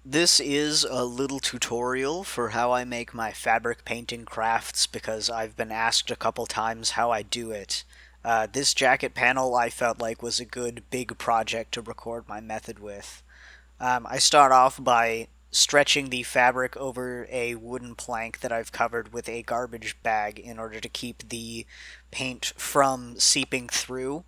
This is a little tutorial for how I make my fabric painting crafts because I've been asked a couple times how I do it. This jacket panel I felt like was a good big project to record my method with. I start off by stretching the fabric over a wooden plank that I've covered with a garbage bag in order to keep the paint from seeping through.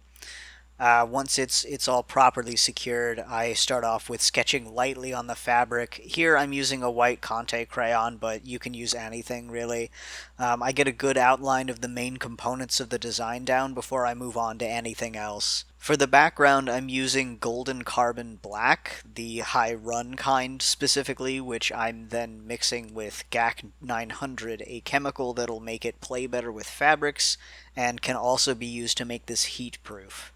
Once it's all properly secured, I start off with sketching lightly on the fabric. Here I'm using a white Conte crayon, but you can use anything really. I get a good outline of the main components of the design down before I move on to anything else. For the background, I'm using golden carbon black, the high run kind specifically, which I'm then mixing with GAC 900, a chemical that'll make it play better with fabrics and can also be used to make this heat proof.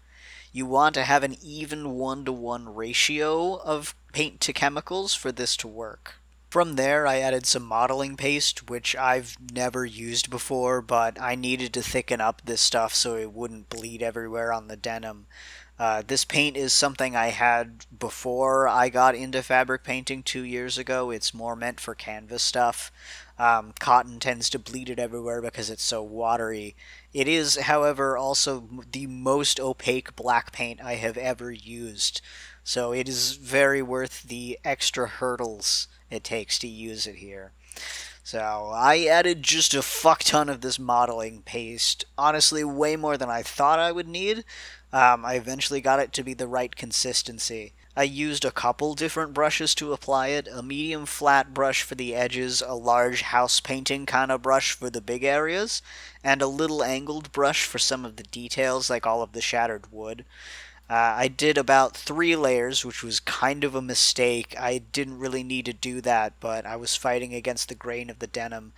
You want to have an even 1-to-1 ratio of paint to chemicals for this to work. From there, I added some modeling paste, which I've never used before, but I needed to thicken up this stuff so it wouldn't bleed everywhere on the denim. This paint is something I had before I got into fabric painting 2 years ago. It's more meant for canvas stuff. Cotton tends to bleed it everywhere because it's so watery. It is, however, also the most opaque black paint I have ever used, so it is very worth the extra hurdles it takes to use it here. So I added just a fuck ton of this modeling paste. Honestly, way more than I thought I would need. I eventually got it to be the right consistency. I used a couple different brushes to apply it, a medium flat brush for the edges, a large house painting kind of brush for the big areas, and a little angled brush for some of the details like all of the shattered wood. I did about 3 layers, which was kind of a mistake. I didn't really need to do that, but I was fighting against the grain of the denim.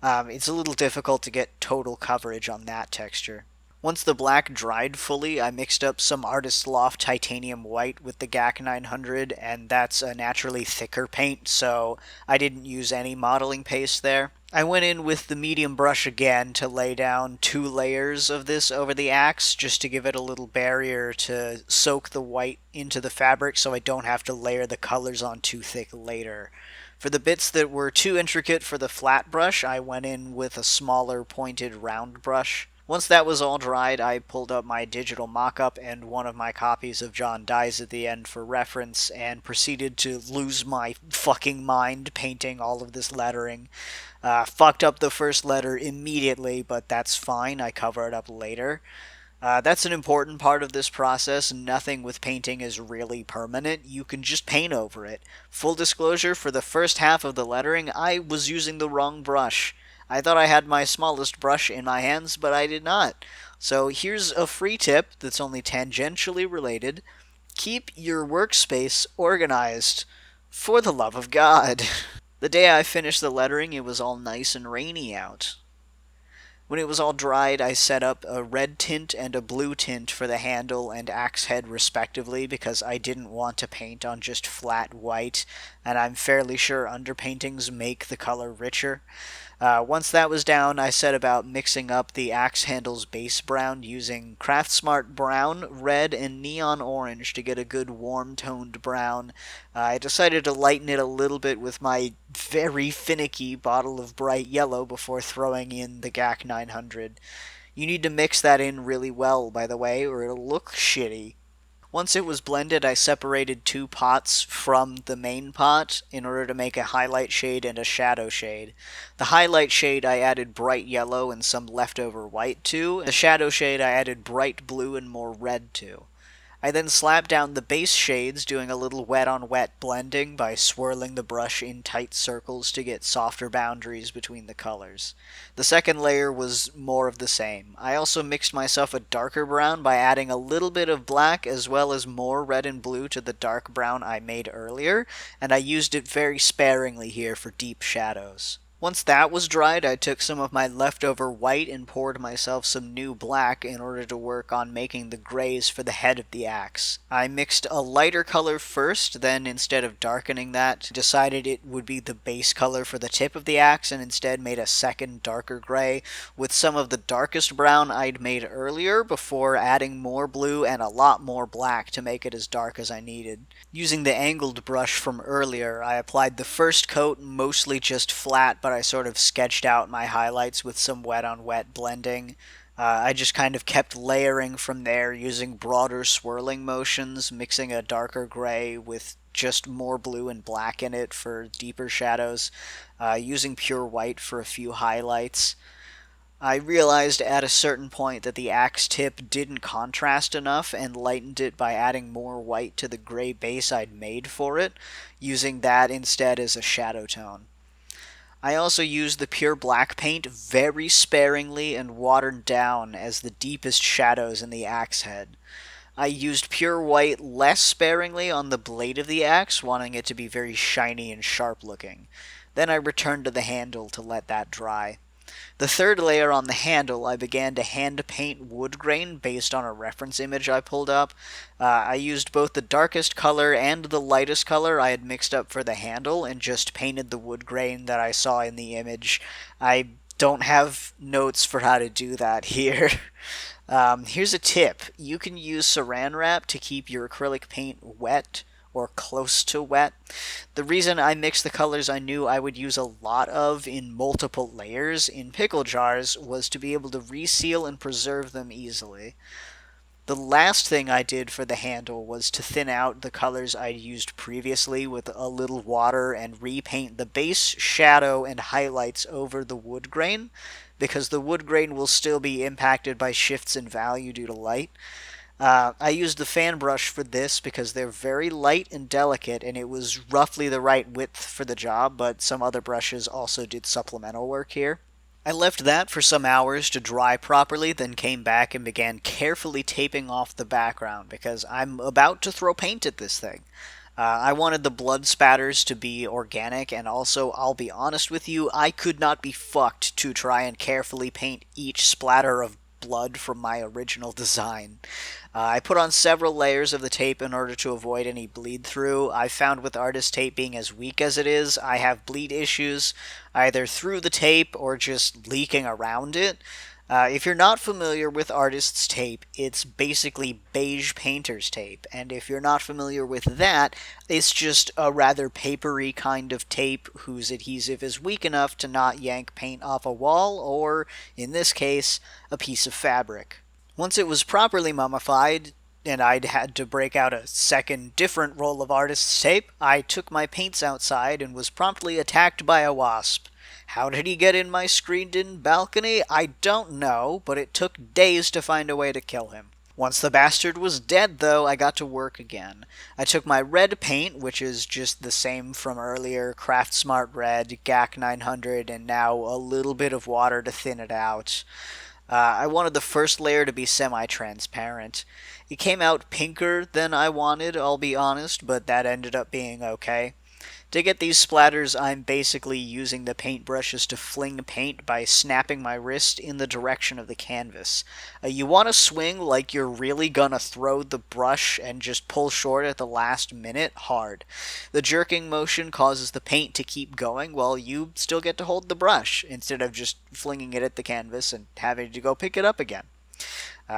It's a little difficult to get total coverage on that texture. Once the black dried fully, I mixed up some Artist Loft titanium white with the GAC 900, and that's a naturally thicker paint, so I didn't use any modeling paste there. I went in with the medium brush again to lay down 2 layers of this over the axe, just to give it a little barrier to soak the white into the fabric so I don't have to layer the colors on too thick later. For the bits that were too intricate for the flat brush, I went in with a smaller pointed round brush. Once that was all dried, I pulled up my digital mock-up and one of my copies of John Dies at the End for reference and proceeded to lose my fucking mind painting all of this lettering. Fucked up the first letter immediately, but that's fine, I cover it up later. That's an important part of this process. Nothing with painting is really permanent. You can just paint over it. Full disclosure, for the first half of the lettering, I was using the wrong brush. I thought I had my smallest brush in my hands, but I did not. So here's a free tip that's only tangentially related. Keep your workspace organized. For the love of God. The day I finished the lettering, it was all nice and rainy out. When it was all dried, I set up a red tint and a blue tint for the handle and axe head respectively because I didn't want to paint on just flat white, and I'm fairly sure underpaintings make the color richer. Once that was down, I set about mixing up the axe handle's base brown using CraftSmart brown, red, and neon orange to get a good warm-toned brown. I decided to lighten it a little bit with my very finicky bottle of bright yellow before throwing in the GAC 900. You need to mix that in really well, by the way, or it'll look shitty. Once it was blended, I separated 2 pots from the main pot in order to make a highlight shade and a shadow shade. The highlight shade I added bright yellow and some leftover white to. The shadow shade I added bright blue and more red to. I then slapped down the base shades, doing a little wet-on-wet blending by swirling the brush in tight circles to get softer boundaries between the colors. The second layer was more of the same. I also mixed myself a darker brown by adding a little bit of black as well as more red and blue to the dark brown I made earlier, and I used it very sparingly here for deep shadows. Once that was dried, I took some of my leftover white and poured myself some new black in order to work on making the grays for the head of the axe. I mixed a lighter color first, then instead of darkening that, decided it would be the base color for the tip of the axe and instead made a second darker gray with some of the darkest brown I'd made earlier before adding more blue and a lot more black to make it as dark as I needed. Using the angled brush from earlier, I applied the first coat mostly just flat, but I sort of sketched out my highlights with some wet on wet blending. I just kind of kept layering from there using broader swirling motions, mixing a darker gray with just more blue and black in it for deeper shadows, using pure white for a few highlights. I realized at a certain point that the axe tip didn't contrast enough and lightened it by adding more white to the gray base I'd made for it, using that instead as a shadow tone. I also used the pure black paint very sparingly and watered down as the deepest shadows in the axe head. I used pure white less sparingly on the blade of the axe, wanting it to be very shiny and sharp looking. Then I returned to the handle to let that dry. The third layer on the handle, I began to hand paint wood grain based on a reference image I pulled up. I used both the darkest color and the lightest color I had mixed up for the handle and just painted the wood grain that I saw in the image. I don't have notes for how to do that here. Here's a tip. You can use saran wrap to keep your acrylic paint wet or close to wet. The reason I mixed the colors I knew I would use a lot of in multiple layers in pickle jars was to be able to reseal and preserve them easily. The last thing I did for the handle was to thin out the colors I'd used previously with a little water and repaint the base, shadow, and highlights over the wood grain, because the wood grain will still be impacted by shifts in value due to light. I used the fan brush for this because they're very light and delicate, and it was roughly the right width for the job, but some other brushes also did supplemental work here. I left that for some hours to dry properly, then came back and began carefully taping off the background because I'm about to throw paint at this thing. I wanted the blood spatters to be organic, and also, I'll be honest with you, I could not be fucked to try and carefully paint each splatter of blood from my original design. I put on several layers of the tape in order to avoid any bleed through. I found with artist tape being as weak as it is, I have bleed issues either through the tape or just leaking around it. If you're not familiar with artist's tape, it's basically beige painter's tape, and if you're not familiar with that, it's just a rather papery kind of tape whose adhesive is weak enough to not yank paint off a wall, or, in this case, a piece of fabric. Once it was properly mummified, and I'd had to break out a second different roll of artist's tape, I took my paints outside and was promptly attacked by a wasp. How did he get in my screened-in balcony? I don't know, but it took days to find a way to kill him. Once the bastard was dead, though, I got to work again. I took my red paint, which is just the same from earlier, CraftSmart Red, GAC 900, and now a little bit of water to thin it out. I wanted the first layer to be semi-transparent. It came out pinker than I wanted, I'll be honest, but that ended up being okay. To get these splatters, I'm basically using the paintbrushes to fling paint by snapping my wrist in the direction of the canvas. You want to swing like you're really gonna throw the brush and just pull short at the last minute hard. The jerking motion causes the paint to keep going while you still get to hold the brush, instead of just flinging it at the canvas and having to go pick it up again.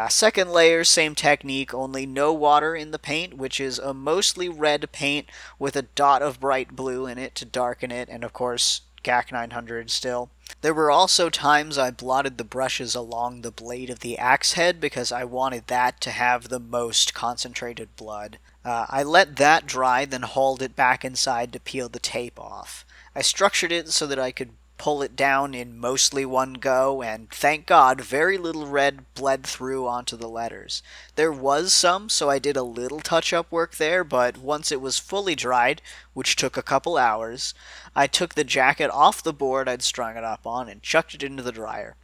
Second layer, same technique, only no water in the paint, which is a mostly red paint with a dot of bright blue in it to darken it, and of course, GAC 900 still. There were also times I blotted the brushes along the blade of the axe head because I wanted that to have the most concentrated blood. I let that dry, then hauled it back inside to peel the tape off. I structured it so that I could pull it down in mostly one go, and thank God very little red bled through onto the letters. There was some, so I did a little touch-up work there, but once it was fully dried, which took a couple hours, I took the jacket off the board I'd strung it up on and chucked it into the dryer.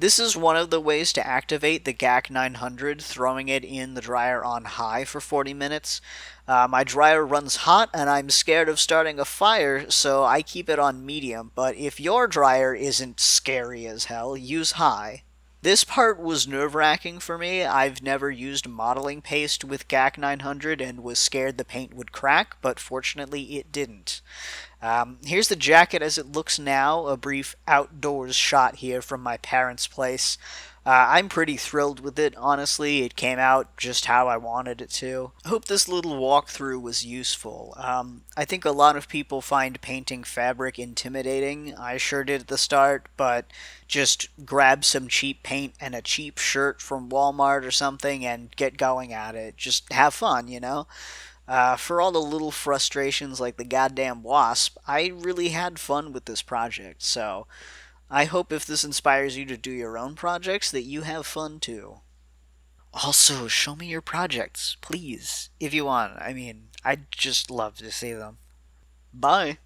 This is one of the ways to activate the GAC 900, throwing it in the dryer on high for 40 minutes. My dryer runs hot and I'm scared of starting a fire, so I keep it on medium, but if your dryer isn't scary as hell, use high. This part was nerve-wracking for me. I've never used modeling paste with GAC 900 and was scared the paint would crack, but fortunately it didn't. Here's the jacket as it looks now, a brief outdoors shot here from my parents' place. I'm pretty thrilled with it, honestly. It came out just how I wanted it to. I hope this little walkthrough was useful. I think a lot of people find painting fabric intimidating. I sure did at the start, but just grab some cheap paint and a cheap shirt from Walmart or something and get going at it. Just have fun, you know? For all the little frustrations like the goddamn wasp, I really had fun with this project, so I hope if this inspires you to do your own projects that you have fun too. Also, show me your projects, please, if you want. I mean, I'd just love to see them. Bye!